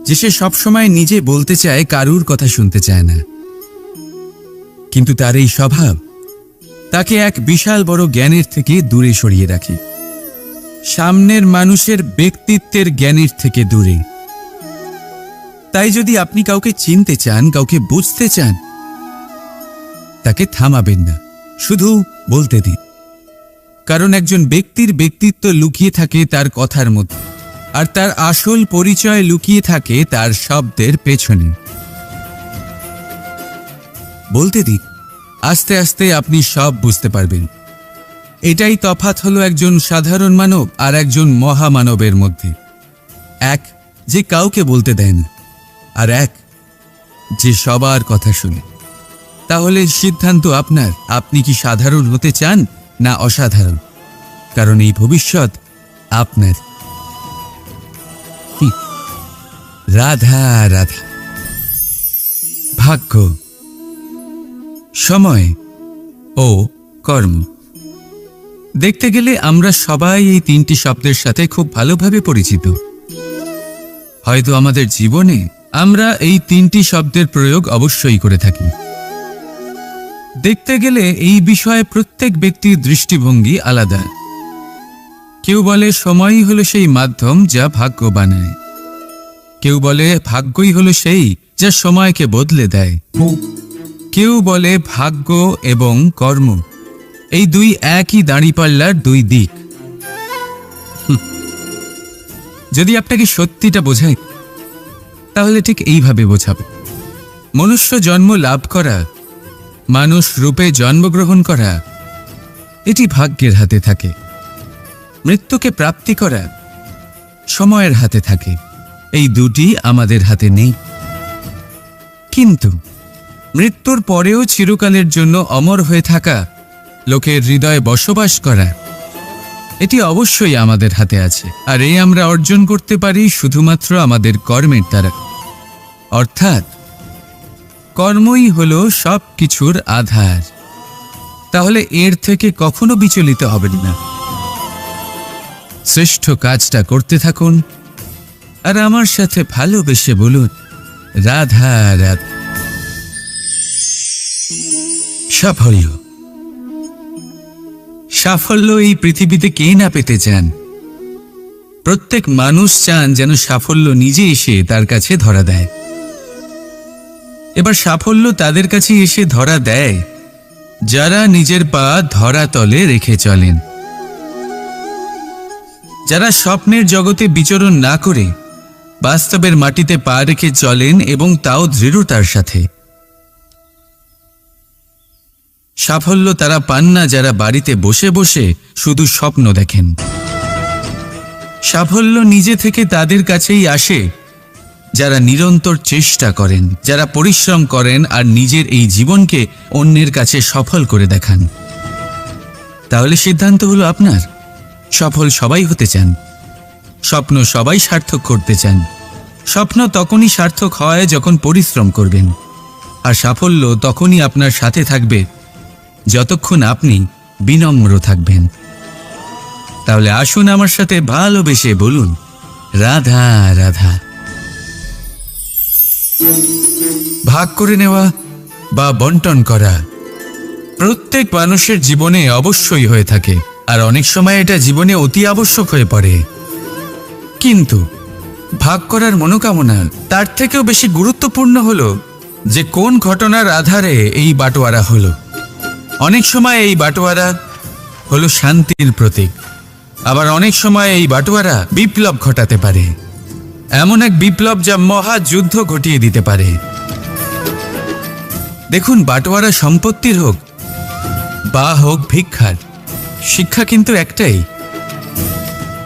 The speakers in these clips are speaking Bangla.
যে সে সবসময় নিজে বলতে চায়, কারুর কথা শুনতে চায় না। কিন্তু তার এই স্বভাব তাকে এক বিশাল বড় জ্ঞানের থেকে দূরে সরিয়ে রাখে, সামনের মানুষের ব্যক্তিত্বের জ্ঞানের থেকে দূরে। তাই যদি আপনি কাউকে চিনতে চান, কাউকে বুঝতে চান, তাকে থামাবেন না, শুধু বলতে দিন। কারণ একজন ব্যক্তির ব্যক্তিত্ব লুকিয়ে থাকে তার কথার মধ্যে, আর তার আসল পরিচয় লুকিয়ে থাকে তার শব্দের পেছনে। বলতে দিন, আস্তে আস্তে আপনি সব বুঝতে পারবেন। এটাই তফাৎ হলো একজন সাধারণ মানব আর একজন মহামানবের মধ্যে। এক যে কাউকে বলতে দেয় না, আর এক যে সবার কথা শুনে। তাহলে সিদ্ধান্ত আপনার, আপনি কি সাধারণ হতে চান না অসাধারণ? কারণ এই ভবিষ্যৎ আপনার। রাধা রাধা। ভাগ্য, সময় ও কর্ম। দেখতে গেলে আমরা সবাই এই তিনটি শব্দের সাথে খুব ভালোভাবে পরিচিত। হয়তো আমাদের জীবনে আমরা এই তিনটি শব্দের প্রয়োগ অবশ্যই করে থাকি। দেখতে গেলে এই বিষয়ে প্রত্যেক ব্যক্তির দৃষ্টিভঙ্গি আলাদা। কেউ বলে সময়ই হলো সেই মাধ্যম যা ভাগ্য বানায়, কেউ বলে ভাগ্যই হলো সেই যা সময়কে বদলে দেয়, কেউ বলে ভাগ্য এবং কর্ম এই দুই একই দাঁড়িপাল্লার দুই দিক। যদি আপনাকে সত্যিটা বোঝায়, তাহলে ঠিক এইভাবে বোঝাবে। মনুষ্য জন্ম লাভ করা, মানুষ রূপে জন্মগ্রহণ করা, এটি ভাগ্যের হাতে থাকে। মৃত্যুকে প্রাপ্তি করা সময়ের হাতে থাকে। এই দুটি আমাদের হাতে নেই। কিন্তু মৃত্যুর পরেও চিরকালের জন্য অমর হয়ে থাকা, লোকের হৃদয়ে বসবাস করা, এটি অবশ্যই আমাদের হাতে আছে। আর এই আমরা অর্জন করতে পারি শুধুমাত্র আমাদের কর্মের দ্বারা। অর্থাৎ কর্মই হলো সব কিছুর আধার। তাহলে এর থেকে কখনো বিচলিত হবেন না। শ্রেষ্ঠ কাজটা করতে থাকুন আর আমার সাথে ভালোবেসে বলুন, রাধা রাধা। সাফল্য, সাফল্য এই পৃথিবীতে কে না পেতে চান? প্রত্যেক মানুষ চান যেন সাফল্য নিজে এসে তার কাছে ধরা দেয়। এবার সাফল্য তাদের কাছে এসে ধরা দেয় যারা নিজের পা ধরাতলে রেখে চলেন, যারা স্বপ্নের জগতে বিচরণ না করে বাস্তবের মাটিতে পা রেখে চলেন এবং তাও দৃঢ়তার সাথে। সাফল্য তারা পান না যারা বাড়িতে বসে বসে শুধু স্বপ্ন দেখেন। সাফল্য নিজে থেকে তাদের কাছেই আসে যারা নিরন্তর চেষ্টা করেন, যারা পরিশ্রম করেন আর নিজের এই জীবনকে অন্যের কাছে সফল করে দেখান। তাহলে সিদ্ধান্ত হলো আপনার। সফল সবাই হতে চান, স্বপ্ন সবাই সার্থক করতে চান। স্বপ্ন তখনই সার্থক হয় যখন পরিশ্রম করবেন, আর সাফল্য তখনই আপনার সাথে থাকবে যতক্ষণ আপনি বিনম্র থাকবেন। তাহলে আসুন আমার সাথে ভালোবেসে বলুন, রাধা রাধা। ভাগ করে নেওয়া বা বন্টন করা প্রত্যেক মানুষের জীবনে অবশ্যই হয়ে থাকে, আর অনেক সময় এটা জীবনে অতি আবশ্যক হয়ে পড়ে। কিন্তু ভাগ করার মনোকামনা তার থেকেও বেশি গুরুত্বপূর্ণ হলো যে কোন ঘটনার আধারে এই বাটোয়ারা হলো। অনেক সময় এই বাটোয়ারা হলো শান্তির প্রতীক, আবার অনেক সময় এই বাটোয়ারা বিপ্লব ঘটাতে পারে, এমন এক বিপ্লব যা মহাযুদ্ধ ঘটিয়ে দিতে পারে। দেখুন, বাটোয়ারা সম্পত্তির হোক বা হোক ভিক্ষার, শিক্ষা কিন্তু একটাই।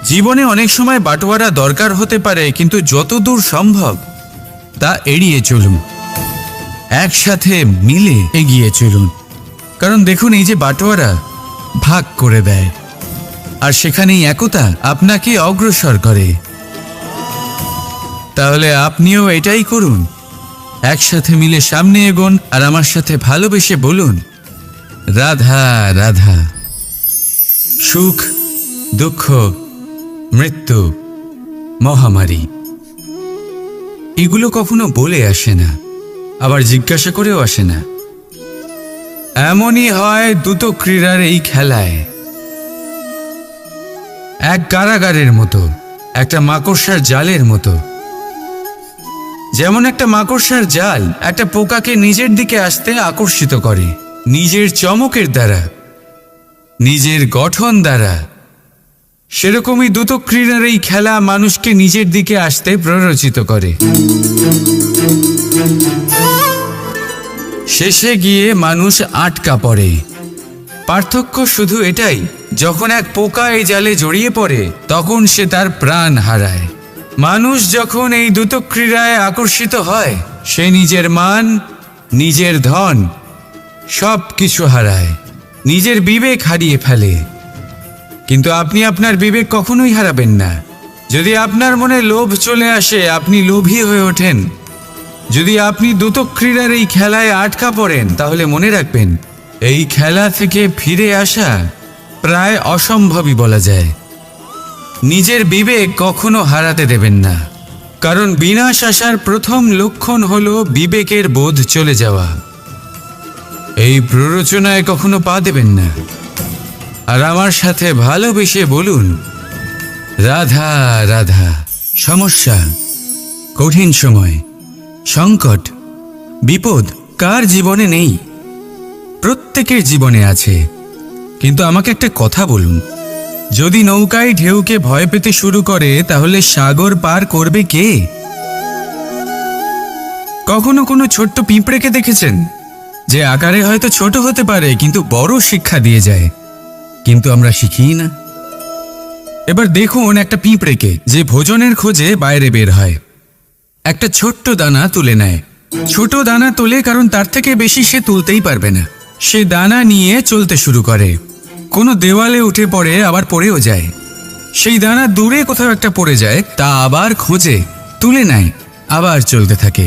জীবনে অনেক সময় বাটোয়ারা দরকার হতে পারে, কিন্তু যতদূর সম্ভব তা এড়িয়ে চলুন, একসাথে মিলে এগিয়ে চলুন। কারণ দেখুন, এই যে বাটোয়ারা ভাগ করে দেয়, আর সেখানেই একতা আপনাকে অগ্রসর করে। তাহলে আপনিও এটাই করুন, একসাথে মিলে সামনে এগোন আর আমার সাথে ভালোবেসে বলুন, রাধা রাধা। সুখ, দুঃখ, মৃত্যু, মহামারী, এগুলো কখনো বলে আসে না, আবার জিজ্ঞাসা করেও আসে না। এমনই হয় দ্রুত ক্রীড়ার এই খেলায়। এক কারাগারের মতো, একটা মাকড়সার জালের মতো। যেমন একটা মাকড়সার জাল একটা পোকাকে নিজের দিকে আসতে আকর্ষিত করে নিজের চমকের দ্বারা, নিজের গঠন দ্বারা, সেরকমই দ্রুত ক্রীড়ার এই খেলা মানুষকে নিজের দিকে আসতে প্ররোচিত করে। শেষে গিয়ে মানুষ আটকা পড়ে। পার্থক্য শুধু এটাই, যখন এক পোকা এই জালে জড়িয়ে পড়ে তখন সে তার প্রাণ হারায়। মানুষ যখন এই দ্রুত ক্রীড়ায় আকর্ষিত হয়, সে নিজের মান, নিজের ধন সব কিছু হারায়, নিজের বিবেক হারিয়ে ফেলে। কিন্তু আপনি আপনার বিবেক কখনোই হারাবেন না। যদি আপনার মনে লোভ চলে আসে, আপনি লোভী হয়ে ওঠেন। যদি আপনি দ্রুত ক্রীড়ার এই খেলায় আটকা পড়েন, তাহলে মনে রাখবেন, এই খেলা থেকে ফিরে আসা প্রায় অসম্ভবই বলা যায়। নিজের বিবেক কখনো হারাতে দেবেন না, কারণ বিনাশ আসার প্রথম লক্ষণ হলো বিবেকের বোধ চলে যাওয়া। এই প্ররোচনায় কখনো পা দেবেন না। আর আমার সাথে ভালোবেসে বলুন, রাধা রাধা। সমস্যা, কঠিন সময়, সংকট, বিপদ কার জীবনে নেই? প্রত্যেকের জীবনে আছে। কিন্তু আমাকে একটা কথা বলুন, যদি নৌকায় ঢেউকে ভয় পেতে শুরু করে, তাহলে সাগর পার করবে কে? কখনো কোনো ছোট্ট পিঁপড়েকে দেখেছেন, যে আকারে হয়তো ছোট হতে পারে কিন্তু বড় শিক্ষা দিয়ে যায়? কিন্তু আমরা শিখি না। এবার দেখুন একটা পিঁপড়েকে, যে ভোজনের খোঁজে বাইরে বের হয়, একটা ছোট্ট দানা তুলে নেয়। ছোট দানা তোলে কারণ তার থেকে বেশি সে তুলতেই পারবে না। সে দানা নিয়ে চলতে শুরু করে, কোনো দেওয়ালে উঠে পড়ে, আবার পড়েও যায়। সেই দানা দূরে কোথাও একটা পড়ে যায়, তা আবার খোঁজে, তুলে নেয়, আবার চলতে থাকে।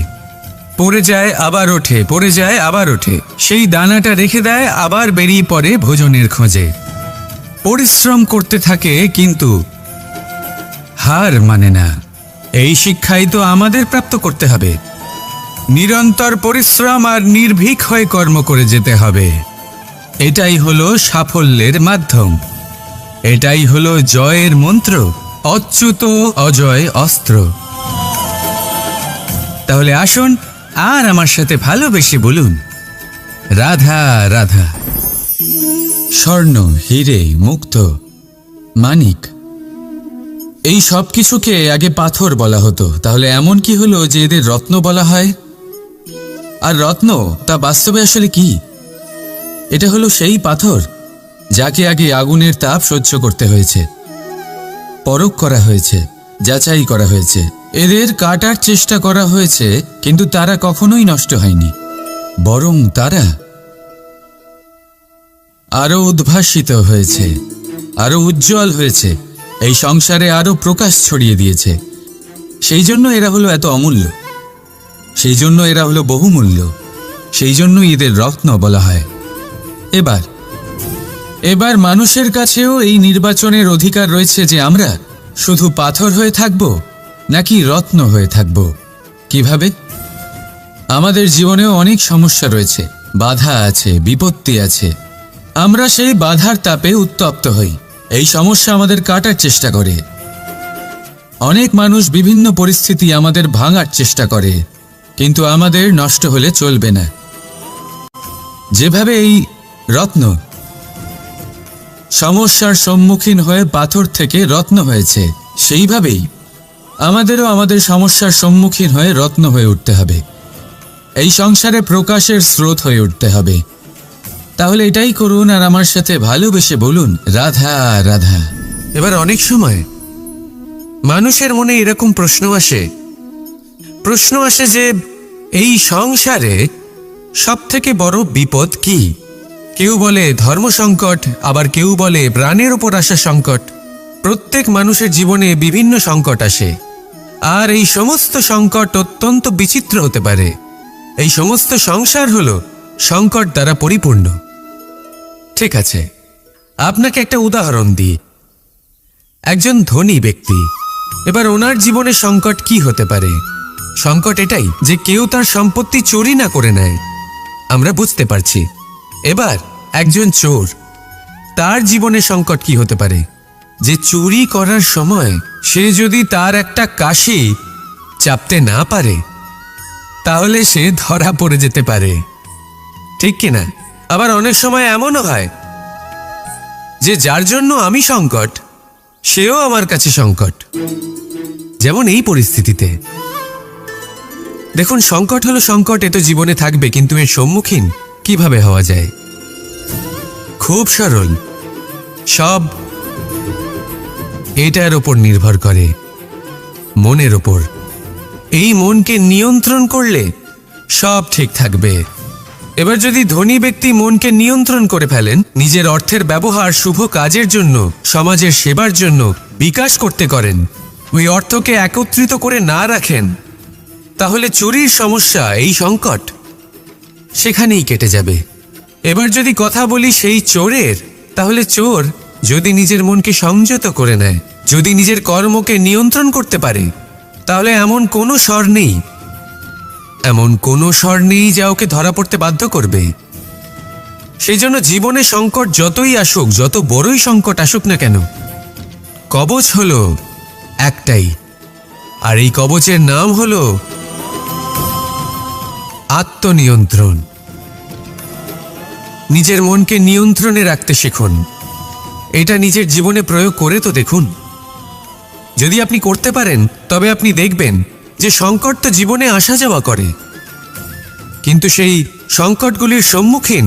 পড়ে যায়, আবার ওঠে, পড়ে যায়, আবার ওঠে। সেই দানাটা রেখে দেয়, আবার বেরিয়ে পড়ে ভোজনের খোঁজে। পরিশ্রম করতে থাকে, কিন্তু হার মানে না। এই শিক্ষাই তো আমাদের প্রাপ্ত করতে হবে। নিরন্তর পরিশ্রম আর নির্ভীক হয়ে কর্ম করে যেতে হবে। এটাই হলো সাফল্যের মাধ্যম, এটাই হলো জয়ের মন্ত্র, অচ্যুত অজয় অস্ত্র। তাহলে আসুন আর আমার সাথে ভালোবেসে বলুন, রাধা রাধা। স্বর্ণ, হিরে, মুক্ত, মানিক, এই সব কিছুকে আগে পাথর বলা হতো। তাহলে এমন কি হলো যে এদের রত্ন বলা হয়? আর রত্ন তা বাস্তবে আসলে কি? এটা হলো সেই পাথর যাকে আগে আগুনের তাপ সহ্য করতে হয়েছে, পরখ করা হয়েছে, যাচাই করা হয়েছে, এদের কাটার চেষ্টা করা হয়েছে, কিন্তু তারা কখনোই নষ্ট হয়নি, বরং তারা আরো উদ্ভাসিত হয়েছে, আরো উজ্জ্বল হয়েছে, এই সংসারে আরো প্রকাশ ছড়িয়ে দিয়েছে। সেই জন্য এরা হলো এত অমূল্য, সেই জন্য এরা হলো বহুমূল্য, সেই জন্য এদের রত্ন বলা হয়। এবার মানুষের কাছেও এই নির্বাচনের অধিকার রয়েছে যে আমরা শুধু পাথর হয়ে থাকব নাকি রত্ন হয়ে থাকব। কিভাবে? আমাদের জীবনেও অনেক সমস্যা রয়েছে, বাধা আছে, বিপত্তি আছে। আমরা সেই বাধার তাপে উত্তপ্ত হই, এই সমস্যা আমাদের কাটার চেষ্টা করে। অনেক মানুষ বিভিন্ন পরিস্থিতি আমাদের ভাঙার চেষ্টা করে, কিন্তু আমাদের নষ্ট হলে চলবে না। যেভাবে এই রত্ন সমস্যার সম্মুখীন হয়ে পাথর থেকে রত্ন হয়েছে, সেইভাবেই আমাদেরও আমাদের সমস্যার সম্মুখীন হয়ে রত্ন হয়ে উঠতে হবে, এই সংসারে প্রকাশের স্রোত হয়ে উঠতে হবে। তাহলে এটাই করুন আর আমার সাথে ভালোবেসে বলুন, রাধা রাধা। এবার অনেক সময় মানুষের মনে এরকম প্রশ্ন আসে যে এই সংসারে সবথেকে বড় বিপদ কি? কেউ বলে ধর্ম সংকট, আবার কেউ বলে প্রাণের ওপর আসা সংকট। প্রত্যেক মানুষের জীবনে বিভিন্ন সংকট আসে, আর এই সমস্ত সংকট অত্যন্ত বিচিত্র হতে পারে। এই সমস্ত সংসার হলো সংকট দ্বারা পরিপূর্ণ। ঠিক আছে, আপনাকে একটা উদাহরণ দিই। একজন ধনী ব্যক্তি, এবার ওনার জীবনে সংকট কি হতে পারে? সংকট এটাই যে কেউ তার সম্পত্তি চুরি না করে নেয়। আমরা বুঝতে পারছি। এবার একজন চোর, তার জীবনে সংকট কি হতে পারে? যে চুরি করার সময় সে যদি তার একটা কাশি চাপতে না পারে, তাহলে সে ধরা পড়ে যেতে পারে, ঠিক কিনা? আবার অনেক সময় এমনও হয় যে যার জন্য আমি সংকট, সেও আমার কাছে সংকট। যেমন এই পরিস্থিতিতে দেখুন, সংকট হলো সংকট, এ তো জীবনে থাকবে, কিন্তু এর সম্মুখীন কিভাবে হওয়া যায়? খুব সরল। সব এটার ওপর নির্ভর করে, মনের ওপর। এই মনকে নিয়ন্ত্রণ করলে সব ঠিক থাকবে। এবার যদি ধনী ব্যক্তি মনকে নিয়ন্ত্রণ করে ফেলেন, নিজের অর্থের ব্যবহার শুভ কাজের জন্য, সমাজের সেবার জন্য বিকাশ করতে করেন, ওই অর্থকে একত্রিত করে না রাখেন, তাহলে চুরির সমস্যা, এই সংকট সেখানেই কেটে যাবে। এবার যদি কথা বলি সেই চোরের, তাহলে চোর যদি নিজের মনকে সংযত করে নেয়, যদি নিজের কর্মকে নিয়ন্ত্রণ করতে পারে, তাহলে এমন কোনো স্বর নেই, এমন কোনো স্বর নেই যা ওকে ধরা পড়তে বাধ্য করবে। সেই জন্য জীবনে সংকট যতই আসুক, যত বড়ই সংকট আসুক না কেন, কবচ হলো একটাই, আর এই কবচের নাম হলো আত্মনিয়ন্ত্রণ। নিজের মনকে নিয়ন্ত্রণে রাখতে শিখুন। এটা নিজের জীবনে প্রয়োগ করে তো দেখুন। যদি আপনি করতে পারেন, তবে আপনি দেখবেন যে সংকট তো জীবনে আসা যাওয়া করে, কিন্তু সেই সংকটগুলির সম্মুখীন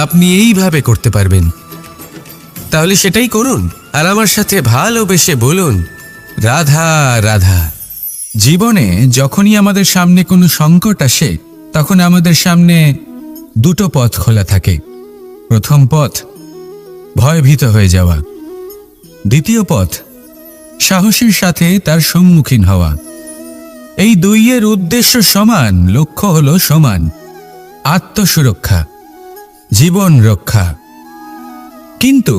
আপনি এইভাবে করতে পারবেন। তাহলে সেটাই করুন, আর আমার সাথে ভালোবেসে বলুন, রাধা রাধা। জীবনে যখনই আমাদের সামনে কোনো সংকট আসে, তখন আমাদের সামনে দুটো পথ খোলা থাকে। প্রথম পথ ভয়ভীত হয়ে যাওয়া, দ্বিতীয় পথ সাহসের সাথে তার সম্মুখীন হওয়া। এই দুইয়ের উদ্দেশ্য সমান, লক্ষ্য হলো সমান, আত্মসুরক্ষা, জীবন রক্ষা। কিন্তু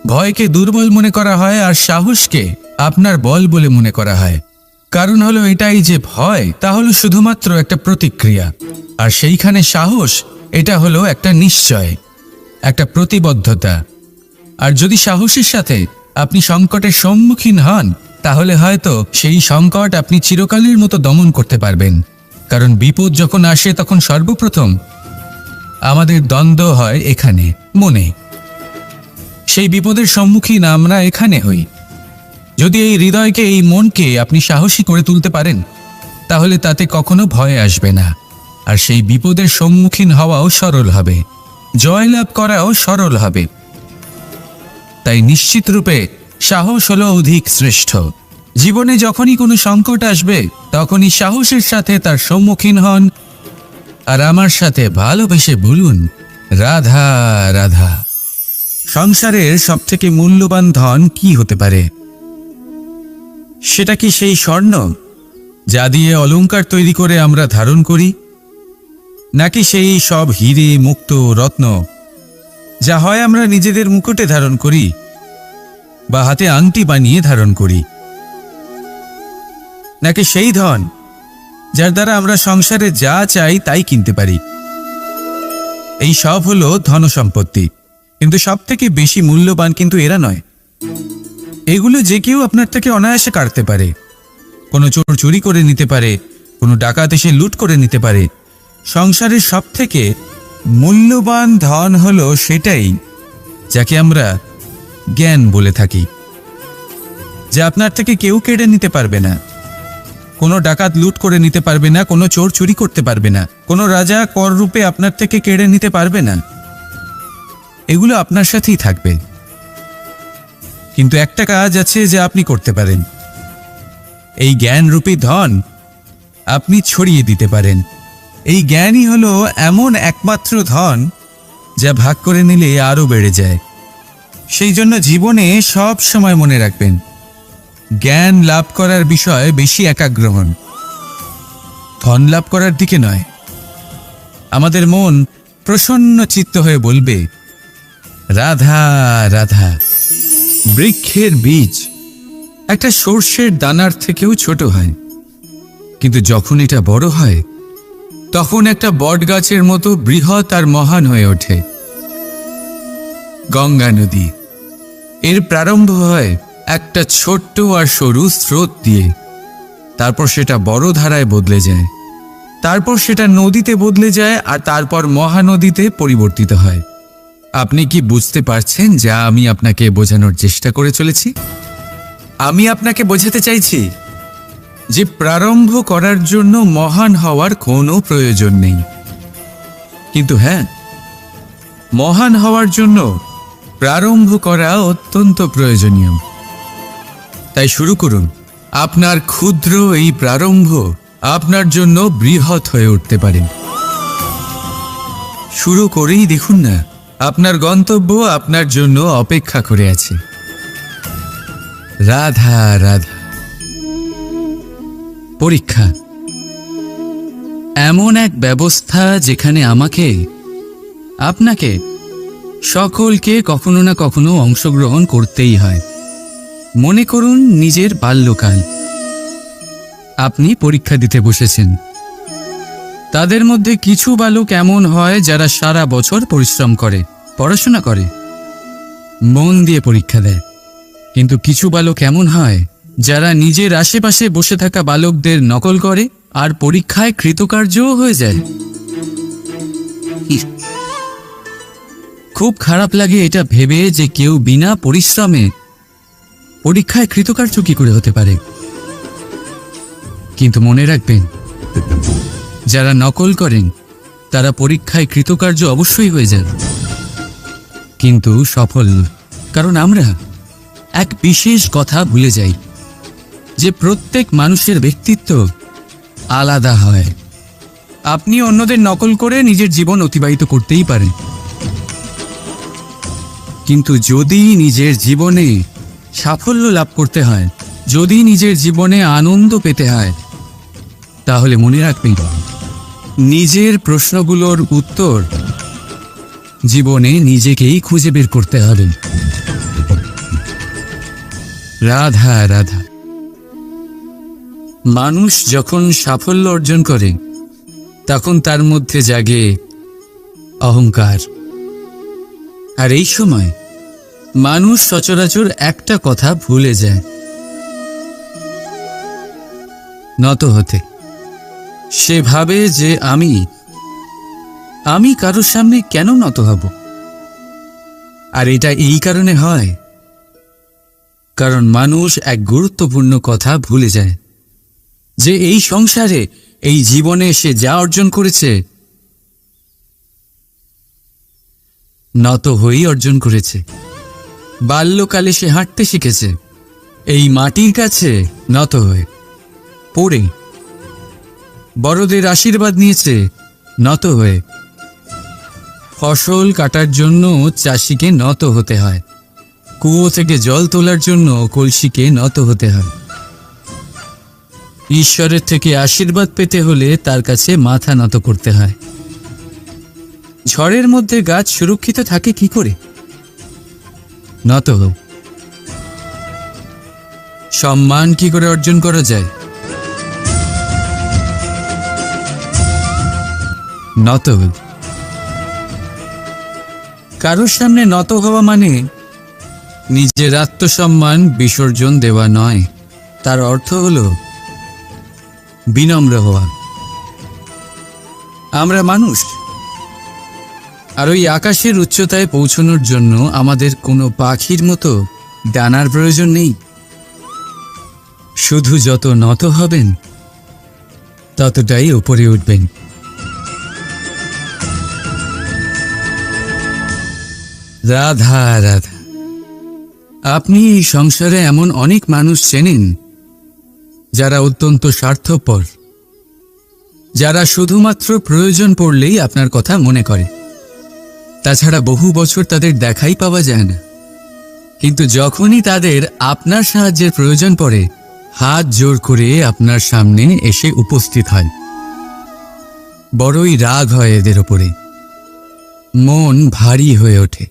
ভয়কে দুর্বল মনে করা হয় আর সাহসকে আপনার বল বলে মনে করা হয়। কারণ হলো এটাই যে ভয়, তা হলো শুধুমাত্র একটা প্রতিক্রিয়া, আর সেইখানে সাহস, এটা হলো একটা নিশ্চয়, একটা প্রতিবদ্ধতা। আর যদি সাহসের সাথে আপনি সংকটের সম্মুখীন হন, তাহলে হয়তো সেই সংকট আপনি চিরকালের মতো দমন করতে পারবেন। কারণ বিপদ যখন আসে, তখন সর্বপ্রথম আমাদের দ্বন্দ্ব হয় এখানে, মনে। সেই বিপদের সম্মুখীন আমরা এখানে হই। যদি এই হৃদয়কে, এই মনকে আপনি সাহসী করে তুলতে পারেন, তাহলে তাতে কখনো ভয় আসবে না, আর সেই বিপদের সম্মুখীন হওয়াও সরল হবে, জয়লাভ করাও সরল হবে। তাই নিশ্চিত রূপে সাহস হলো অধিক শ্রেষ্ঠ। জীবনে যখনই কোনো সংকট আসবে, তখনই সাহসের সাথে তার সম্মুখীন হন, আর আমার সাথে ভালোবেসে বলুন, রাধা রাধা। সংসারের সবথেকে মূল্যবান ধন কি হতে পারে? সেটা কি সেই স্বর্ণ যা দিয়ে অলংকার তৈরি করে আমরা ধারণ করি, নাকি সেই সব হিরে, মুক্ত, রত্ন যা হয় আমরা নিজেদের মুকুটে ধারণ করি বা হাতে আংটি বানিয়ে ধারণ করি, নাকি সেই ধন যার দ্বারা আমরা সংসারে যা চাই তাই কিনতে পারি? এই সব হলো ধন সম্পত্তি, কিন্তু সব থেকে বেশি মূল্যবান কিন্তু এরা নয়। এগুলো যে কেউ আপনার থেকে অনায়াসে কাটতে পারে। কোনো চোর চুরি করে নিতে পারে, কোনো ডাকাত এসে লুট করে নিতে পারে। সংসারের সব থেকে মূল্যবান ধন হলো সেটাই যাকে আমরা জ্ঞান বলে থাকি, যা আপনার থেকে কেউ কেড়ে নিতে পারবে না। কোনো ডাকাত লুট করে নিতে পারবে না, কোনো চোর চুরি করতে পারবে না, কোনো রাজা কর রূপে আপনার থেকে কেড়ে নিতে পারবে না। এগুলো আপনার সাথেই থাকবে। কিন্তু একটা কাজ আছে যা আপনি করতে পারেন। এই জ্ঞানরূপী ধন আপনি ছড়িয়ে দিতে পারেন। এই জ্ঞানই হলো এমন একমাত্র ধন যা ভাগ করে নিলে আরও বেড়ে যায়। সেই জন্য জীবনে সব সময় মনে রাখবেন, জ্ঞান লাভ করার বিষয়ে বেশি একাগ্র হন, ধন লাভ করার দিকে নয়। আমাদের মন প্রসন্ন চিত্ত হয়ে বলবে, রাধা রাধা। বৃক্ষের বীজ একটা সর্ষের দানার থেকেও ছোট হয়, কিন্তু যখন এটা বড় হয় তখন একটা বটগাছের মতো বৃহৎ আর মহান হয়ে ওঠে। গঙ্গা নদী, এর প্রারম্ভ হয় একটা ছোট্ট আর সরু স্রোত দিয়ে, তারপর সেটা বড় ধারায় বদলে যায়, তারপর সেটা নদীতে বদলে যায়, আর তারপর মহানদীতে পরিবর্তিত হয়। আপনি কি বুঝতে পারছেন যা আমি আপনাকে বোঝানোর চেষ্টা করে চলেছি? আমি আপনাকে বোঝাতে চাইছি যে প্রারম্ভ করার জন্য মহান হওয়ার কোনো প্রয়োজন নেই, কিন্তু হ্যাঁ, মহান হওয়ার জন্য প্রারম্ভ করা অত্যন্ত প্রয়োজনীয়। তাই শুরু করুন। আপনার ক্ষুদ্র এই প্রারম্ভ আপনার জন্য বৃহৎ হয়ে উঠতে পারে। শুরু করেই দেখুন না, আপনার গন্তব্য আপনার জন্য অপেক্ষা করে আছে। রাধা রাধা। পরীক্ষা এমন এক ব্যবস্থা যেখানে আমাকে, আপনাকে, সকলকে কখনো না কখনো অংশগ্রহণ করতেই হয়। মনে করুন নিজের বাল্যকাল। আপনি পরীক্ষা দিতে বসেছেন। তাদের মধ্যে কিছু বালক এমন হয় যারা সারা বছর পরিশ্রম করে, পড়াশোনা করে, মন দিয়ে পরীক্ষা দেয়। কিন্তু কিছু বালক এমন হয় যারা নিজের আশেপাশে বসে থাকা বালকদের নকল করে আর পরীক্ষায় কৃতকার্যও হয়ে যায়। খুব খারাপ লাগে এটা ভেবে যে কেউ বিনা পরিশ্রমে পরীক্ষায় কৃতকার্য কি করে হতে পারে। কিন্তু মনে রাখবেন, যারা নকল করেন তারা পরীক্ষায় কৃতকার্য অবশ্যই হয়ে যান, কিন্তু সফল। কারণ আমরা এক বিশেষ কথা ভুলে যাই যে প্রত্যেক মানুষের ব্যক্তিত্ব আলাদা হয়। আপনি অন্যদের নকল করে নিজের জীবন অতিবাহিত করতেই পারেন, কিন্তু যদি নিজের জীবনে সাফল্য লাভ করতে হয়, যদি নিজের জীবনে আনন্দ পেতে হয়, তাহলে মনে রাখবেন নিজের প্রশ্নগুলোর উত্তর জীবনে নিজেকেই খুঁজে বের করতে হবে। রাধা রাধা। মানুষ যখন সাফল্য অর্জন করে তখন তার মধ্যে জাগে অহংকার, আর এই সময় মানুষ সচরাচর একটা কথা ভুলে যায়, নত হতে। সে ভাবে যে আমি কারোর সামনে কেন নত হব। আর এটা এই কারণে হয় কারণ মানুষ এক গুরুত্বপূর্ণ কথা ভুলে যায় যে এই সংসারে, এই জীবনে সে যা অর্জন করেছে নত হয়েই অর্জন করেছে। বাল্যকালে সে হাঁটতে শিখেছে এই মাটির কাছে নত হয়ে, পড়ে। বড়দের আশীর্বাদ নিয়েছে নত হয়ে। ফসল কাটার জন্য চাষিকে নত হতে হয়, কুয়ো থেকে জল তোলার জন্য কলসিকে নত হতে হয়। ঈশ্বরের থেকে আশীর্বাদ পেতে হলে তার কাছে মাথা নত করতে হয়। ঝড়ের মধ্যে গাছ সুরক্ষিত থাকে কি করে? নত হোক। সম্মান কি করে অর্জন করা যায়? নত হোক। কারোর সামনে নত হওয়া মানে নিজের আত্মসম্মান বিসর্জন দেওয়া নয়, তার অর্থ হলো বিনম্র হওয়া। আমরা মানুষ, আর ওই আকাশের উচ্চতায় পৌঁছানোর জন্য আমাদের কোনো পাখির মতো ডানার প্রয়োজন নেই। শুধু যত নত হবেন ততটাই উপরে উঠবেন। রাধা রাধা। আপনি এই সংসারে এমন অনেক মানুষ চেনেন যারা অত্যন্ত স্বার্থপর, যারা শুধুমাত্র প্রয়োজন পড়লেই আপনার কথা মনে করে। তাছাড়া বহু বছর তাদের দেখাই পাওয়া যায় না, কিন্তু যখনই তাদের আপনার সাহায্যের প্রয়োজন পড়ে হাত জোর করে আপনার সামনে এসে উপস্থিত হয়। বড়ই রাগ হয় এদের ওপরে, মন ভারী হয়ে ওঠে।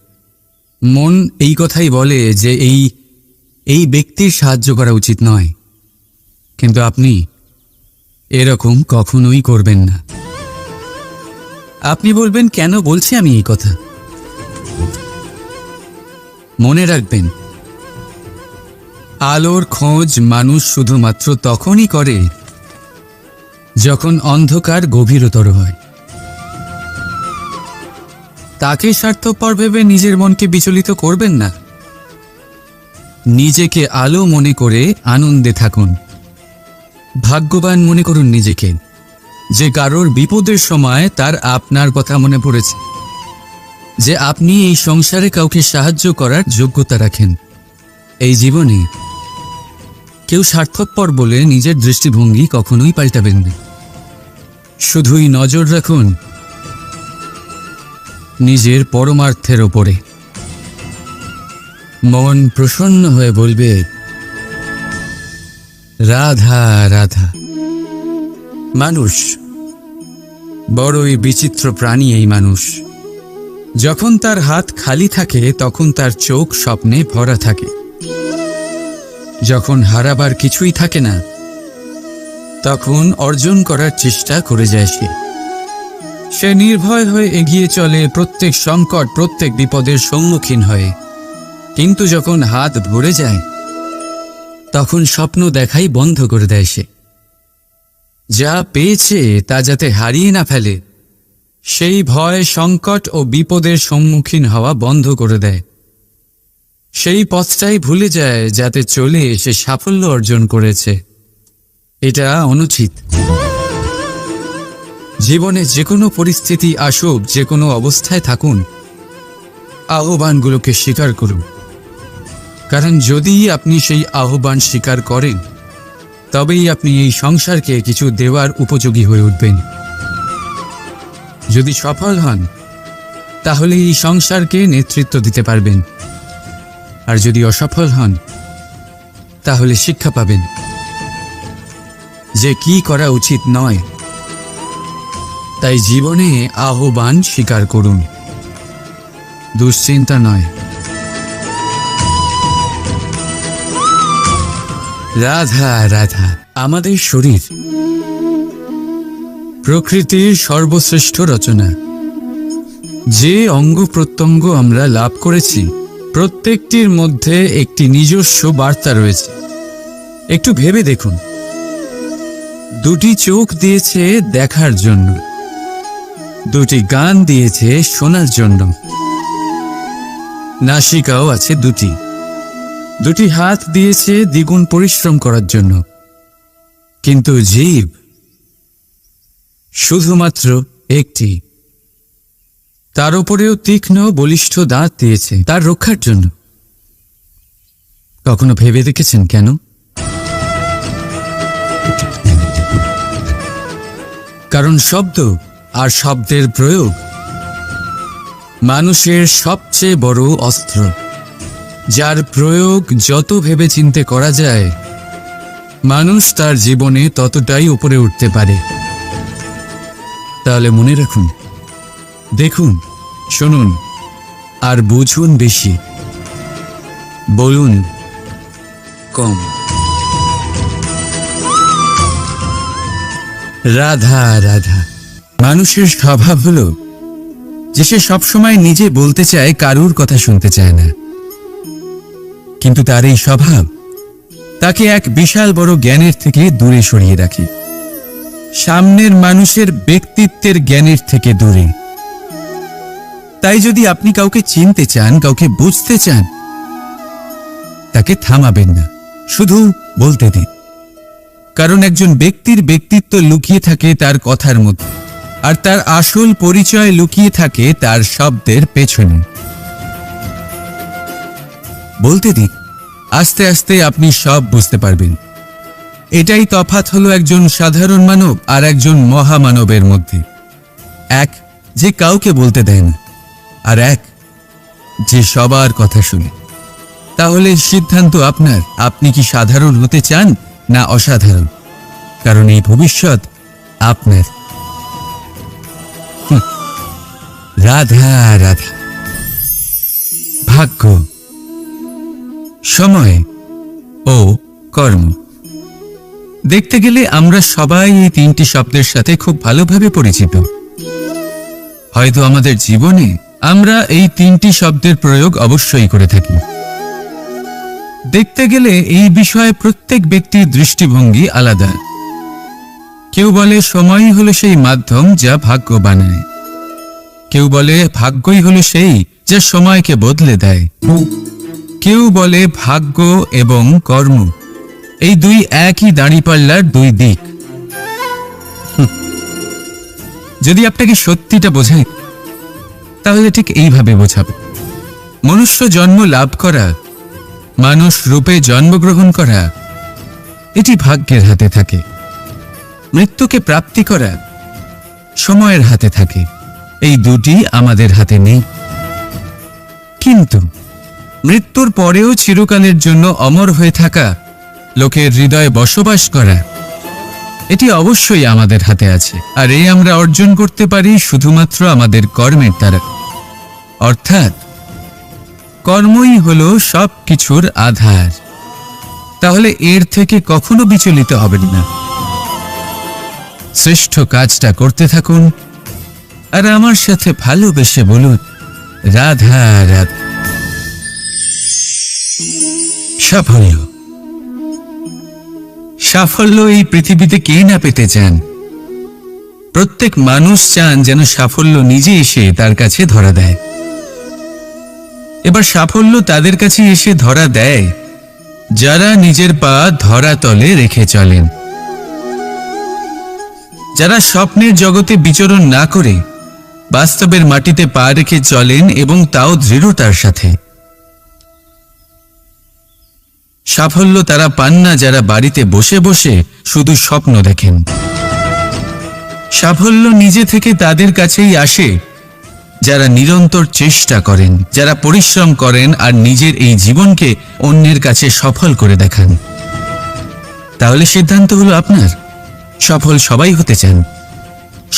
মন এই কথাই বলে যে এই ব্যক্তির সাহায্য করা উচিত নয়, কিন্তু আপনি এরকম কখনোই করবেন না। আপনি বলবেন, কেন বলছি আমি এই কথা? মনে রাখবেন, আলোর খোঁজ মানুষ শুধুমাত্র তখনই করে যখন অন্ধকার গভীরতর হয়। তাকে স্বার্থপর ভেবে নিজের মনকে বিচলিত করবেন না। নিজেকে আলো মনে করে আনন্দে থাকুন। ভাগ্যবান মনে করুন নিজেকে, যে কারোর বিপদের সময় তার আপনার কথা মনে পড়েছে, যে আপনি এই সংসারে কাউকে সাহায্য করার যোগ্যতা রাখেন। এই জীবনে কেউ স্বার্থপর বলে নিজের দৃষ্টিভঙ্গি কখনোই পাল্টাবেন না। শুধুই নজর রাখুন নিজের পরমার্থের ওপরে। মন প্রসন্ন হয়ে বলবে, রাধা রাধা। মানুষ বড়ই বিচিত্র প্রাণী। এই মানুষ যখন তার হাত খালি থাকে তখন তার চোখ স্বপ্নে ভরা থাকে। যখন হারাবার কিছুই থাকে না তখন অর্জন করার চেষ্টা করে যায় সে নির্ভয় হয়ে এগিয়ে চলে প্রত্যেক সংকট, প্রত্যেক বিপদের সম্মুখীন হয়ে। কিন্তু যখন হাত ভরে যায় তখন স্বপ্ন দেখাই বন্ধ করে দেয় সে। যা পেয়েছে তা যাতে হারিয়ে না ফেলে, সেই ভয়, সংকট ও বিপদের সম্মুখীন হওয়া বন্ধ করে দেয়। সেই পথটাই ভুলে যায় যাতে চলে সে সাফল্য অর্জন করেছে। এটা অনুচিত। জীবনে যে কোনো পরিস্থিতি আসুক, যে কোনো অবস্থায় থাকুন, আহ্বানগুলোকে স্বীকার করুন। কারণ যদি আপনি সেই আহ্বান স্বীকার করেন তবেই আপনি এই সংসারকে কিছু দেওয়ার উপযোগী হয়ে উঠবেন। যদি সফল হন তাহলে এই সংসারকে নেতৃত্ব দিতে পারবেন, আর যদি অসফল হন তাহলে শিক্ষা পাবেন যে কি করা উচিত নয়। তাই জীবনে আহ্বান স্বীকার করুন, দুশ্চিন্তা নয়। রাধা রাধা। আমাদের শরীর প্রকৃতির সর্বশ্রেষ্ঠ রচনা। যে অঙ্গ প্রত্যঙ্গ আমরা লাভ করেছি প্রত্যেকটির মধ্যে একটি নিজস্ব বার্তা রয়েছে। একটু ভেবে দেখুন, দুটি চোখ দিয়েছে দেখার জন্য, দুটি গান দিয়েছে শোনার জন্য, নাসিকাও আছে দুটি, দুটি হাত দিয়েছে দ্বিগুণ পরিশ্রম করার জন্য। কিন্তু জীব শুধুমাত্র একটি। তার উপরেও তীক্ষ্ণ বলিষ্ঠ দাঁত দিয়েছে তার রক্ষার জন্য। কখনো ভেবে দেখেছেন কেন? কারণ শব্দ আর শব্দের প্রয়োগ মানুষের সবচেয়ে বড় অস্ত্র, যার প্রয়োগ যত ভেবেচিন্তে করা যায় মানুষ তার জীবনে ততটাই উপরে উঠতে পারে। তাহলে মনে রাখুন, দেখুন, শুনুন আর বুঝুন বেশি, বলুন কম। রাধা রাধা। মানুষের স্বভাব হলো যে সে সবসময় নিজে বলতে চায়, কারুর কথা শুনতে চায় না। কিন্তু তার এই স্বভাব তাকে এক বিশাল বড় জ্ঞানের থেকে দূরে সরিয়ে রাখে, সামনের মানুষের ব্যক্তিত্বের জ্ঞানের থেকে দূরে। তাই যদি আপনি কাউকে চিনতে চান, কাউকে বুঝতে চান, তাকে থামাবেন না, শুধু বলতে দিন। কারণ একজন ব্যক্তির ব্যক্তিত্ব লুকিয়ে থাকে তার কথার মধ্যে, আর তার আসল পরিচয় লুকিয়ে থাকে তার শব্দের পেছনে। বলতে দিন, আস্তে আস্তে আপনি সব বুঝতে পারবেন। এটাই তফাৎ হলো একজন সাধারণ মানব আর একজন মহামানবের মধ্যে। এক যে কাউকে বলতে দেয় না, আর এক যে সবার কথা শুনে। তাহলে সিদ্ধান্ত আপনার, আপনি কি সাধারণ হতে চান না অসাধারণ? কারণ এই ভবিষ্যৎ আপনার। রাধা রাধা। ভাগ্য, সময় ও কর্ম দেখতে গেলে আমরা সবাই এই তিনটি শব্দের সাথে খুব ভালোভাবে পরিচিত। হয়তো আমাদের জীবনে আমরা এই তিনটি শব্দের প্রয়োগ অবশ্যই করে থাকি। দেখতে গেলে এই বিষয়ে প্রত্যেক ব্যক্তির দৃষ্টিভঙ্গি আলাদা। কেউ বলে সময়ই হলো সেই মাধ্যম যা ভাগ্য বানায়, কেউ বলে ভাগ্যই হলো সেই যা সময়কে বদলে দেয়, কেউ বলে ভাগ্য এবং কর্ম এই দুই একই দাঁড়িপাল্লার দুই দিক। যদি আপনাকে সত্যিটা বোঝাই তাহলে ঠিক এইভাবে বোঝাবে, মনুষ্য জন্ম লাভ করা, মানুষ রূপে জন্মগ্রহণ করা এটি ভাগ্যের হাতে থাকে। মৃত্যুকে প্রাপ্তি করা সময়ের হাতে থাকে। এই দুটি আমাদের হাতে নেই। কিন্তু মৃত্যুর পরেও চিরকালের জন্য অমর হয়ে থাকা, লোকের হৃদয়ে বসবাস করা, এটি অবশ্যই আমাদের হাতে আছে। আর এই আমরা অর্জন করতে পারি শুধুমাত্র আমাদের কর্মের দ্বারা। অর্থাৎ কর্মই হলো সব কিছুর আধার। তাহলে এর থেকে কখনো বিচলিত হবেন না। শ্রেষ্ঠ কাজটা করতে থাকুন আর আমার সাথে ভালোবেসে বলুন, রাধা রাধা। সাফল্য, সাফল্য এই পৃথিবীতে কে না পেতে চান? প্রত্যেক মানুষ চান যেন সাফল্য নিজে এসে তার কাছে ধরা দেয়। এবার সাফল্য তাদের কাছে এসে ধরা দেয় যারা নিজের পা ধরাতলে রেখে চলেন, যারা স্বপ্নের জগতে বিচরণ না করে বাস্তবের মাটিতে পা রেখে চলেন এবং তাও দৃঢ়তার সাথে। সাফল্য তারা পান না যারা বাড়িতে বসে বসে শুধু স্বপ্ন দেখেন। সাফল্য নিজে থেকে তাদের কাছেই আসে যারা নিরন্তর চেষ্টা করেন, যারা পরিশ্রম করেন আর নিজের এই জীবনকে অন্যের কাছে সফল করে দেখান। তাহলে সিদ্ধান্ত হলো আপনার। সফল সবাই হতে চান,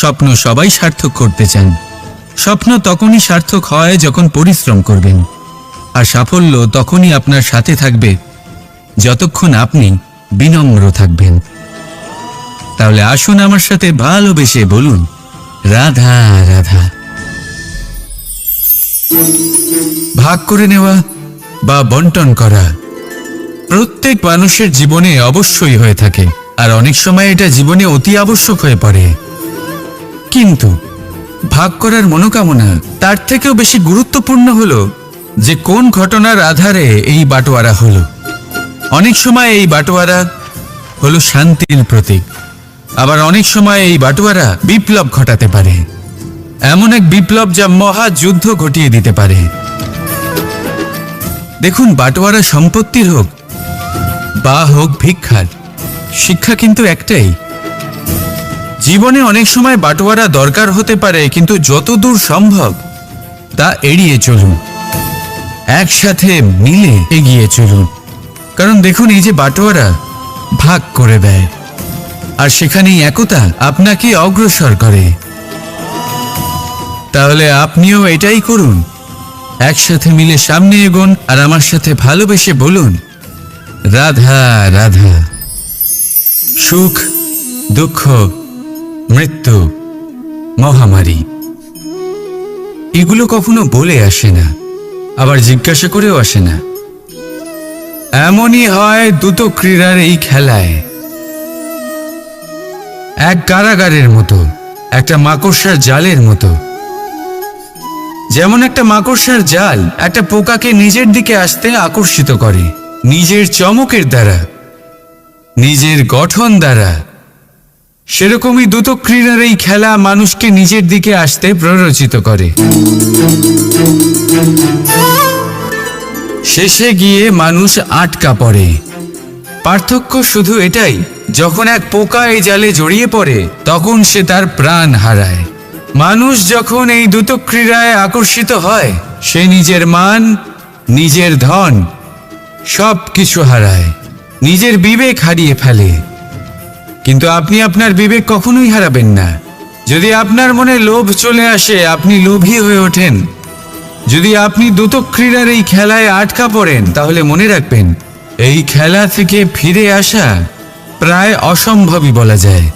স্বপ্ন সবাই সার্থক করতে চান। স্বপ্ন তখনই সার্থক হয় যখন পরিশ্রম করবেন, আর সাফল্য তখনই আপনার সাথে থাকবে যতক্ষণ আপনি বিনম্র থাকবেন। তাহলে আসুন আমার সাথে ভালোবেসে বলুন, রাধা রাধা। ভাগ করে নেওয়া বা বন্টন করা প্রত্যেক মানুষের জীবনে অবশ্যই হয়ে থাকে, আর অনেক সময় এটা জীবনে অতি আবশ্যক হয়ে পড়ে। কিন্তু ভাগ করার মনোকামনা তার থেকেও বেশি গুরুত্বপূর্ণ হলো যে কোন ঘটনার আধারে এই বাটোয়ারা হলো। অনেক সময় এই বাটোয়ারা হলো শান্তির প্রতীক, আবার অনেক সময় এই বাটোয়ারা বিপ্লব ঘটাতে পারে, এমন এক বিপ্লব যা মহাযুদ্ধ ঘটিয়ে দিতে পারে। দেখুন, বাটোয়ারা সম্পত্তির হোক বা হোক ভিক্ষার, শিক্ষা কিন্তু একটাই। জীবনে অনেক সময় বাটোয়ারা দরকার হতে পারে, কিন্তু যতদূর সম্ভব তা এড়িয়ে চলুন, একসাথে মিলে এগিয়ে চলুন। কারণ দেখুন, এই যে বাটোয়ারা ভাগ করে দেয়, আর সেখানেই একতা আপনাকে অগ্রসর করে। তাহলে আপনিও এটাই করুন, একসাথে মিলে সামনে এগোন আর আমার সাথে ভালোবেসে বলুন, রাধা রাধা। সুখ, দুঃখ, মৃত্যু, মহামারী এগুলো কখনো বলে আসে না, আবার জিজ্ঞাসা করেও আসে না। এমনই হয় দ্রুত ক্রীড়ার এই খেলায়। এক কারাগারের মতো, একটা মাকড়সার জালের মতো। যেমন একটা মাকড়সার জাল একটা পোকাকে নিজের দিকে আসতে আকর্ষিত করে নিজের চমকের দ্বারা, নিজের গঠন দ্বারা, সেরকমই দ্রুত ক্রীড়ার এই খেলা মানুষকে নিজের দিকে আসতে প্ররোচিত করে। শেষে গিয়ে মানুষ আটকা পড়ে। পার্থক্য শুধু এটাই, যখন এক পোকা এই জালে জড়িয়ে পড়ে তখন সে তার প্রাণ হারায়। মানুষ যখন এই দ্রুত ক্রীড়ায় আকর্ষিত হয়, সে নিজের মান, নিজের ধন সব কিছু হারায়, নিজের বিবেক হারিয়ে ফেলে। কিন্তু আপনি আপনার বিবেক কখনোই হারাবেন না। যদি আপনার মনে লোভ চলে আসে, আপনি লোভী হয়ে ওঠেন। যদি আপনি দ্রুত ক্রীড়ার এই খেলায় আটকা পড়েন, তাহলে মনে রাখবেন, এই খেলা থেকে ফিরে আসা প্রায় অসম্ভবই বলা যায়।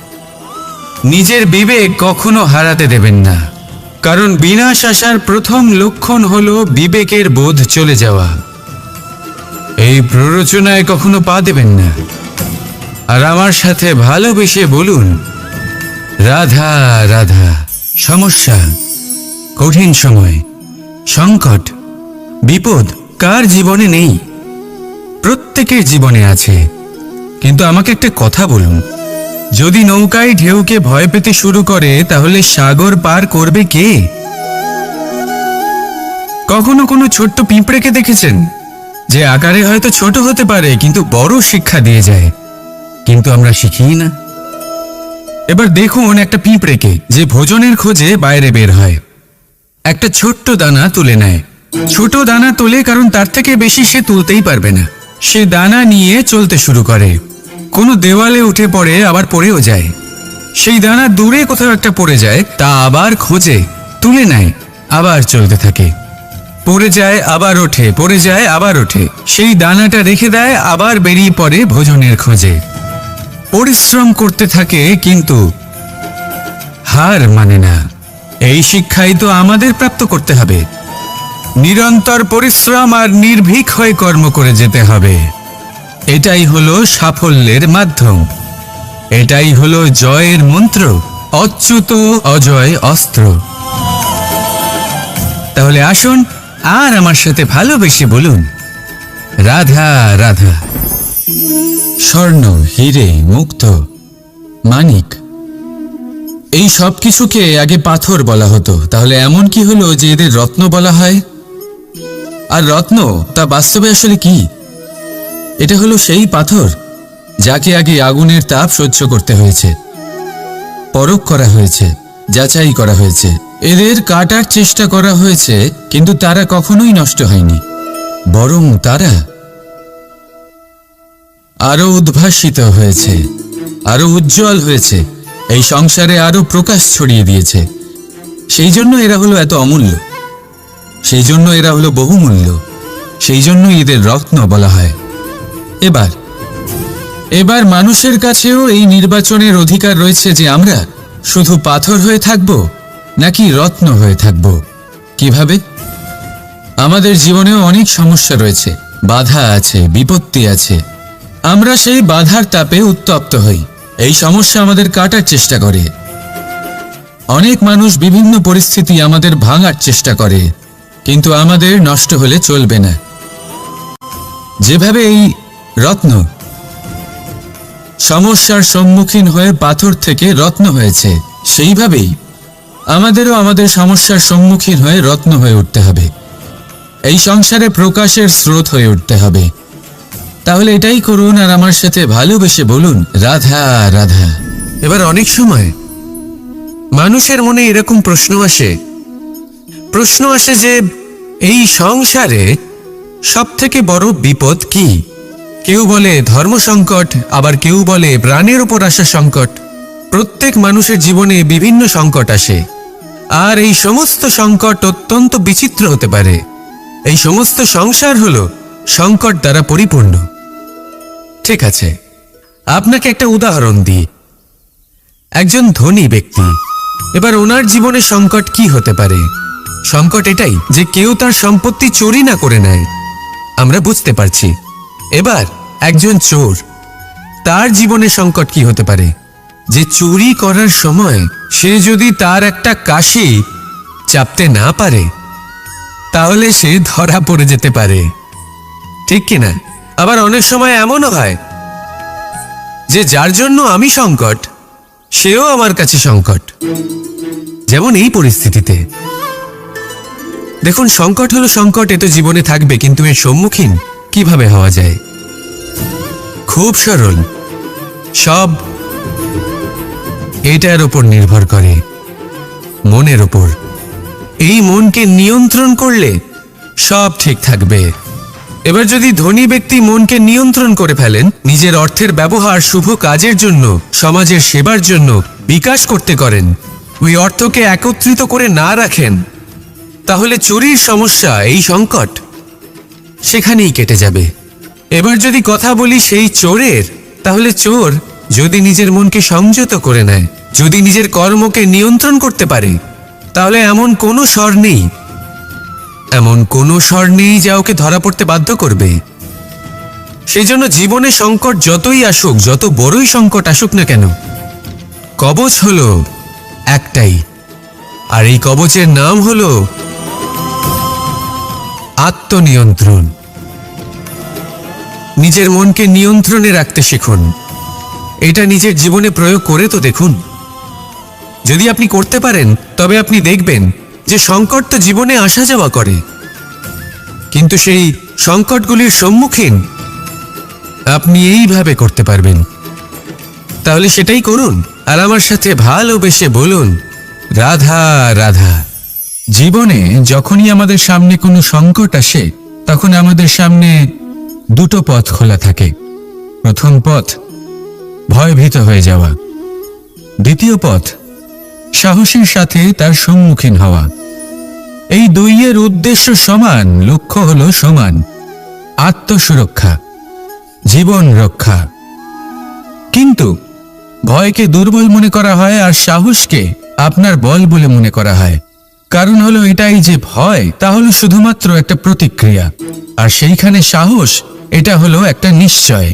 নিজের বিবেক কখনো হারাতে দেবেন না, কারণ বিনাশ আসার প্রথম লক্ষণ হলো বিবেকের বোধ চলে যাওয়া। এই প্ররোচনায় কখনো পা দেবেন না। আর আমার সাথে ভালোবেসে বলুন, রাধা রাধা। সমস্যা, কঠিন সময়, সংকট, বিপদ কার জীবনে নেই? প্রত্যেকের জীবনে আছে। কিন্তু আমাকে একটা কথা বলুন, যদি নৌকায় ঢেউকে ভয় পেতে শুরু করে তাহলে সাগর পার করবে কে? কখনো কোনো ছোট্ট পিঁপড়েকে দেখেছেন, যে আকারে হয়তো ছোট হতে পারে কিন্তু বড় শিক্ষা দিয়ে যায়? কিন্তু আমরা শিখি না। এবার দেখুন একটা পিঁপড়েকে, যে ভোজনের খোঁজে বাইরে বের হয়, একটা ছোট্ট দানা তুলে নেয়। ছোট দানা তোলে কারণ তার থেকে বেশি সে তুলতেই পারবে না। সে দানা নিয়ে চলতে শুরু করে, কোনো দেওয়ালে উঠে পড়ে, আবার পড়েও যায়। সেই দানা দূরে কোথাও একটা পড়ে যায়, তা আবার খোঁজে, তুলে নেয়, আবার চলতে থাকে। পড়ে যায় আবার ওঠে, পড়ে যায় আবার ওঠে, সেই দানাটা রেখে দেয়, আবার বেরিয়ে পড়ে ভোজনের খোঁজে। পরিশ্রম করতে থাকে কিন্তু হার মানে না। এই শিক্ষাই তো আমাদের প্রাপ্ত করতে হবে। নিরন্তর পরিশ্রম আর নির্ভীক হয়ে কর্ম করে যেতে হবে। এটাই হলো সাফল্যের মাধ্যম, এটাই হলো জয়ের মন্ত্র, অচ্যুত অজয় অস্ত্র। তাহলে আসুন আর আমার সাথে ভালোবেসে বলুন, রাধা রাধা। স্বর্ণ, হিরে, মুক্ত, মানিক, এই সব কিছুকে আগে পাথর বলা হতো। তাহলে এমন কি হলো যে এদের রত্ন বলা হয়? আর রত্ন তা বাস্তবে আসলে কি? এটা হলো সেই পাথর যাকে আগে আগুনের তাপ সহ্য করতে হয়েছে, পরখ করা হয়েছে, যাচাই করা হয়েছে, এদের কাটার চেষ্টা করা হয়েছে, কিন্তু তারা কখনোই নষ্ট হয়নি, বরং তারা আরো উদ্ভাসিত হয়েছে, আরো উজ্জ্বল হয়েছে, এই সংসারে আরো প্রকাশ ছড়িয়ে দিয়েছে। সেই জন্য এরা হলো এত অমূল্য, সেই জন্য এরা হলো বহুমূল্য, সেই জন্য এদের রত্ন বলা হয়। এবার মানুষের কাছেও এই নির্বাচনের অধিকার রয়েছে যে আমরা শুধু পাথর হয়ে থাকব নাকি রত্ন হয়ে থাকব। কিভাবে? আমাদের জীবনেও অনেক সমস্যা রয়েছে, বাধা আছে, বিপত্তি আছে। আমরা সেই বাধার তাপে উত্তপ্ত হই, এই সমস্যা আমাদের কাটার চেষ্টা করে। অনেক মানুষ বিভিন্ন পরিস্থিতি আমাদের ভাঙার চেষ্টা করে, কিন্তু আমাদের নষ্ট হলে চলবে না। যেভাবে এই রত্ন সমস্যার সম্মুখীন হয়ে পাথর থেকে রত্ন হয়েছে, সেইভাবেই আমাদেরও আমাদের সমস্যার সম্মুখীন হয়ে রত্ন হয়ে উঠতে হবে, এই সংসারে প্রকাশের স্রোত হয়ে উঠতে হবে। তাহলে এটাই করুন আর আমার সাথে ভালোবেসে বলুন, রাধা রাধা। এবার অনেক সময় মানুষের মনে এরকম প্রশ্ন আসে যে এই সংসারে সব থেকে বড় বিপদ কি? কেউ বলে ধর্ম সংকট, আবার কেউ বলে প্রাণের উপর আসা সংকট। প্রত্যেক মানুষের জীবনে বিভিন্ন সংকট আসে, আর এই সমস্ত সংকট অত্যন্ত বিচিত্র হতে পারে। এই সমস্ত সংসার হলো সংকট দ্বারা পরিপূর্ণ। ঠিক আছে, আপনাকে একটা উদাহরণ দিই। একজন ধনী ব্যক্তি, এবার ওনার জীবনে সংকট কি হতে পারে? সংকট এটাই যে কেউ তার সম্পত্তি চুরি না করে নেয়, আমরা বুঝতে পারছি। এবার একজন চোর, তার জীবনে সংকট কি হতে পারে? যে চুরি করার সময় সে যদি তার একটা কাশি চাপতে না পারে তাহলে সে ধরা পড়ে যেতে পারে, ঠিক কিনা? আবার অনেক সময় এমনও হয় যে যার জন্য আমি সংকট, সেও আমার কাছে সংকট। যেমন এই পরিস্থিতিতে দেখুন, সংকট হলো সংকট, এ তো জীবনে থাকবে, কিন্তু এর সম্মুখীন কিভাবে হওয়া যায়? খুব সরল, সব এটার উপর নির্ভর করে, মনের উপর। এই মনকে নিয়ন্ত্রণ করলে সব ঠিক থাকবে। এবার যদি ধনী ব্যক্তি মনকে নিয়ন্ত্রণ করে ফেলেন, নিজের অর্থের ব্যবহার শুভ কাজের জন্য, সমাজের সেবার জন্য বিকাশ করতে করেন, ওই অর্থকে একত্রিত করে না রাখেন, তাহলে চুরির সমস্যা, এই সংকট সেখানেই কেটে যাবে। এবার যদি কথা বলি সেই চোরের, তাহলে চোর যদি নিজের মনকে সংযত করে নেয়, যদি নিজের কর্মকে নিয়ন্ত্রণ করতে পারে, তাহলে এমন কোনো স্বর নেই, এমন কোনো স্বর নেই যা ওকে ধরা পড়তে বাধ্য করবে। সেই জন্য জীবনে সংকট যতই আসুক, যত বড়ই সংকট আসুক না কেন, কবচ হলো একটাই, আর এই কবচের নাম হলো আত্মনিয়ন্ত্রণ। নিজের মনকে নিয়ন্ত্রণে রাখতে শিখুন। এটা নিজের জীবনে প্রয়োগ করে তো দেখুন। যদি আপনি করতে পারেন তবে আপনি দেখবেন যে সংকট তো জীবনে আসা যাওয়া করে, কিন্তু সেই সংকটগুলির সম্মুখীন আপনি এইভাবে করতে পারবেন। তাহলে সেটাই করুন, আর আমার সাথে ভালোবেসে বলুন, রাধা রাধা। জীবনে যখনই আমাদের সামনে কোনো সংকট আসে, তখন আমাদের সামনে দুটো পথ খোলা থাকে। প্রথম পথ ভয়ভীত হয়ে যাওয়া, দ্বিতীয় পথ সাহসের সাথে তার সম্মুখীন হওয়া। এই দুইয়ের উদ্দেশ্য সমান, লক্ষ্য হলো সমান, আত্মসুরক্ষা, জীবন রক্ষা। কিন্তু ভয়কে দুর্বল মনে করা হয় আর সাহসকে আপনার বল বলে মনে করা হয়। কারণ হলো এটাই যে ভয় তা হলো শুধুমাত্র একটা প্রতিক্রিয়া, আর সেইখানে সাহস এটা হলো একটা নিশ্চয়,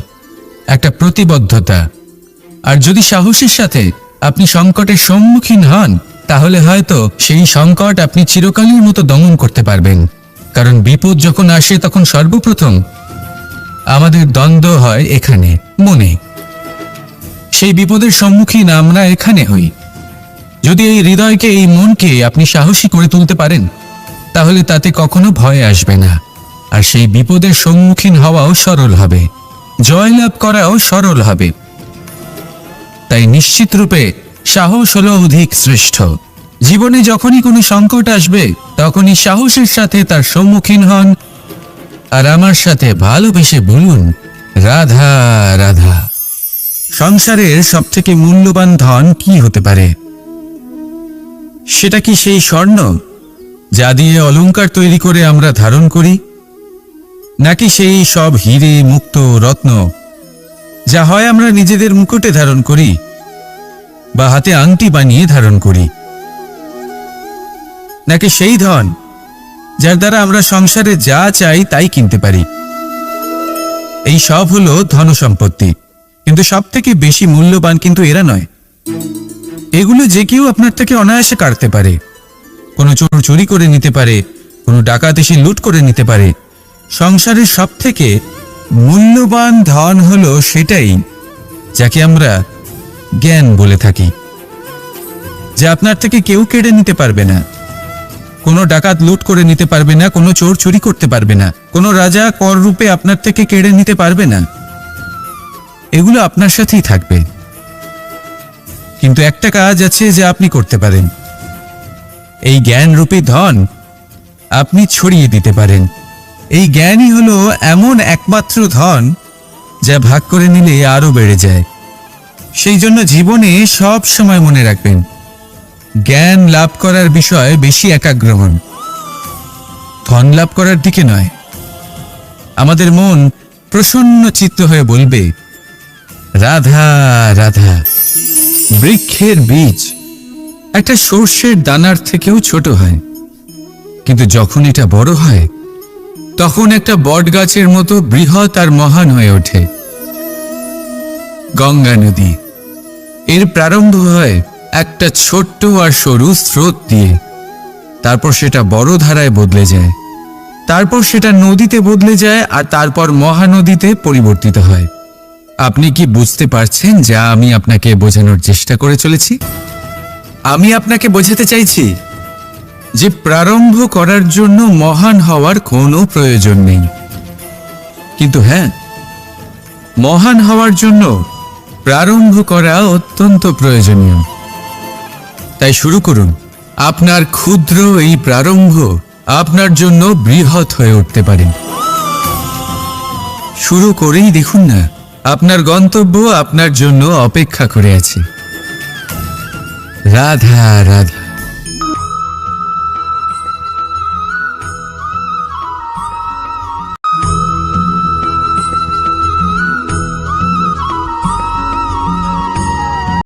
একটা প্রতিবদ্ধতা। আর যদি সাহসের সাথে আপনি সংকটের সম্মুখীন হন, তাহলে হয়তো সেই সংকট আপনি চিরকালের মতো দমন করতে পারবেন। কারণ বিপদ যখন আসে তখন সর্বপ্রথম আমাদের দ্বন্দ্ব হয় এখানে, মনে। সেই বিপদের সম্মুখীন আমরা এখানে হই। যদি এই হৃদয়কে, এই মনকে আপনি সাহসী করে তুলতে পারেন, তাহলে তাতে কখনো ভয় আসবে না, আর সেই বিপদের সম্মুখীন হওয়াও সরল হবে, জয়লাভ করাও সরল হবে। তাই নিশ্চিত রূপে সাহস হলো অধিক শ্রেষ্ঠ। জীবনে যখনই কোনো সংকট আসবে, তখনই সাহসের সাথে তার সম্মুখীন হন, আর আমার সাথে ভালোবেসে বলুন, রাধা রাধা। সংসারের সবথেকে মূল্যবান ধন কি হতে পারে? সেটা কি সেই স্বর্ণ যা দিয়ে অলংকার তৈরি করে আমরা ধারণ করি, নাকি সেই সব হিরে, মুক্ত, রত্ন যা হয় আমরা নিজেদের মুকুটে ধারণ করি বা হাতে আংটি বানিয়ে ধারণ করি, নাকি সেই ধন যার দ্বারা আমরা সংসারে যা চাই তাই কিনতে পারি? এই সব হলো ধন সম্পত্তি, কিন্তু সব থেকে বেশি মূল্যবান কিন্তু এরা নয়। এগুলো যে কেউ আপনার থেকে অনায়াসে কাটতে পারে, কোনো চোর চুরি করে নিতে পারে, কোনো ডাকাত এসে লুট করে নিতে পারে। সংসারের সব থেকে মূল্যবান ধন হলো সেটাই যাকে আমরা জ্ঞান বলে থাকি, যা আপনার থেকে কেউ কেড়ে নিতে পারবে না। কোনো ডাকাত লুট করে নিতে পারবে না, কোনো চোর চুরি করতে পারবে না, কোনো রাজা কর রূপে আপনার থেকে কেড়ে নিতে পারবে না। এগুলো আপনার সাথেই থাকবে। কিন্তু একটা কাজ আছে যা আপনি করতে পারেন। এই জ্ঞানরূপী ধন আপনি ছড়িয়ে দিতে পারেন। এই জ্ঞানই হলো এমন একমাত্র ধন যা ভাগ করে নিলে আরো বেড়ে যায়। সেই জন্য জীবনে সব সময় মনে রাখবেন, জ্ঞান লাভ করার বিষয়ে বেশি একাগ্র হন, ধন লাভ করার দিকে নয়। আমাদের মন প্রসন্ন চিত্ত হয়ে বলবে, রাধা রাধা। বৃক্ষের বীজ একটা সর্ষের দানার থেকেও ছোট হয়, কিন্তু যখন এটা বড় হয় তখন একটা বট গাছের মতো বৃহৎ আর মহান হয়ে ওঠে। গঙ্গা নদী, এর প্রারম্ভ হয় একটা ছোট্ট আর সরু স্রোত দিয়ে, তারপর সেটা বড় ধারায় বদলে যায়, তারপর সেটা নদীতে বদলে যায়, আর তারপর মহানদীতে পরিবর্তিত হয়। আপনি কি বুঝতে পারছেন যা আমি আপনাকে বোঝানোর চেষ্টা করে চলেছি? আমি আপনাকে বোঝাতে চাইছি যে প্রারম্ভ করার জন্য মহান হওয়ার কোনো প্রয়োজন নেই, কিন্তু হ্যাঁ, মহান হওয়ার জন্য প্রারম্ভ করা অত্যন্ত প্রয়োজনীয়। তাই শুরু করুন। আপনার ক্ষুদ্র এই প্রারম্ভ আপনার জন্য বৃহৎ হয়ে উঠতে পারে। শুরু করেই দেখুন না, আপনার গন্তব্য আপনার জন্য অপেক্ষা করে আছে। রাধা রাধা।